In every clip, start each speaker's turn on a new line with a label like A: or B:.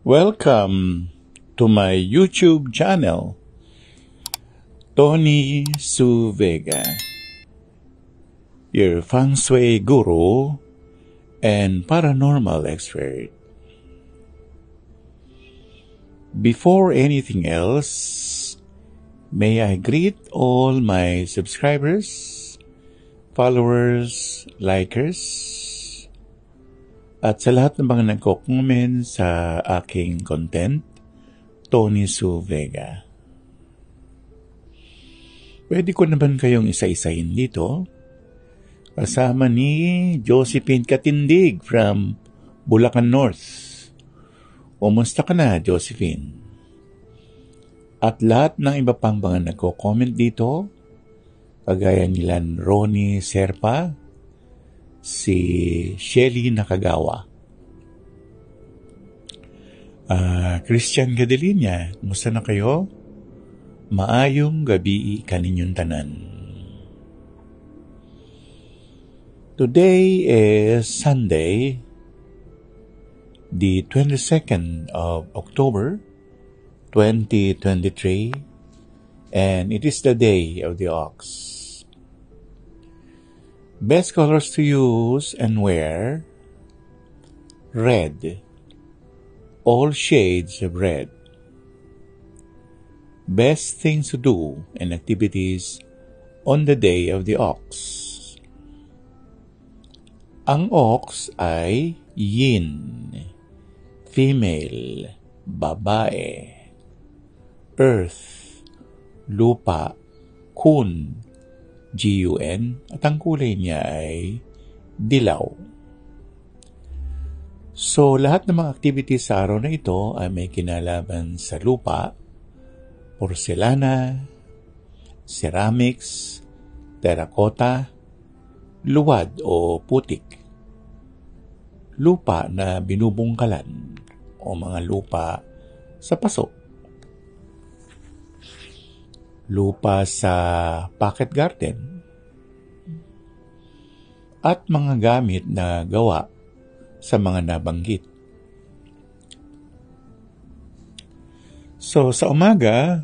A: Welcome to my YouTube channel, Tony Su Vega, your feng shui guru and paranormal expert. Before anything else, may I greet all my subscribers, followers, likers, at sa lahat ng mga nagko-comment sa aking content, Tony Su Vega. Pwede ko naman kayong isa-isahin dito, kasama ni Josephine Katindig from Bulacan North. Kumusta ka na, Josephine? At lahat ng iba pang mga nagko-comment dito, kagaya nila Ronnie Serpa, si Shelly Nakagawa, Christian Gadelinia, kumusta na kayo? Maayong gabi kaninyong tanan. Today is Sunday, the 22nd of October, 2023, and it is the day of the ox. Best colors to use and wear: red, all shades of red. Best things to do and activities on the day of the ox. Ang ox ay yin, female, babae, earth, lupa, kun, G-U-N, at ang kulay niya ay dilaw. So, lahat ng mga activities sa araw na ito ay may kinalaman sa lupa, porselana, ceramics, terracotta, luwad o putik, lupa na binubungkalan o mga lupa sa paso, lupa sa pocket garden, at mga gamit na gawa sa mga nabanggit. So, sa umaga,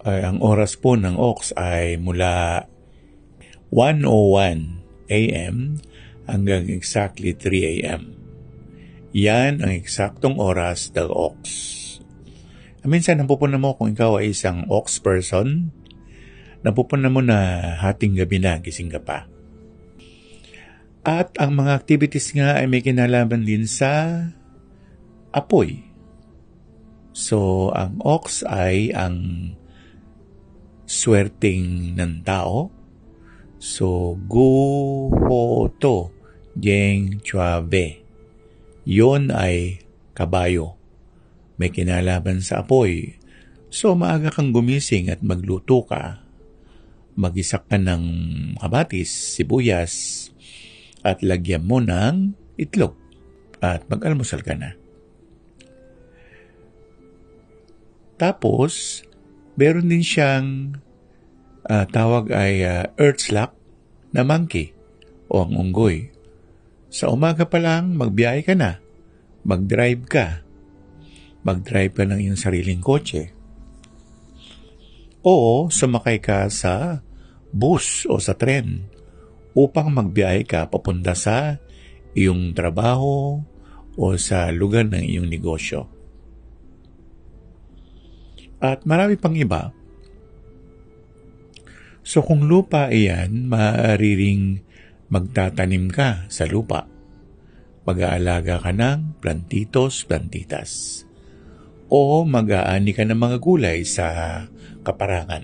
A: ang oras po ng ox ay mula 1:01 a.m. hanggang exactly 3 a.m. Yan ang eksaktong oras ng ox. Minsan, napupunan mo kung ikaw ay isang ox person, napupunan mo na hating gabi na, gising ka pa. At ang mga activities nga ay may kinalaman din sa apoy. So, ang ox ay ang swerting ng tao. So, gu ho to jeng chua ve. Yon ay kabayo. May kinalaman sa apoy. So, maaga kang gumising at magluto ka. Mag-isak ka ng kamatis, sibuyas, at lagyan mo ng itlog. At mag-almusal ka na. Tapos, meron din siyang tawag ay earth slug na monkey o ang unggoy. Sa umaga pa lang, magbiyahe ka na. Mag-drive ka. Mag-drive ka ng iyong sariling kotse. O sumakay ka sa bus o sa tren upang magbiyahe ka papunta sa iyong trabaho o sa lugar ng iyong negosyo. At marami pang iba. So kung lupa iyan, maaari ring magtatanim ka sa lupa. Mag-aalaga ka ng plantitos, plantitas. O mag-aani ka ng mga gulay sa kaparangan.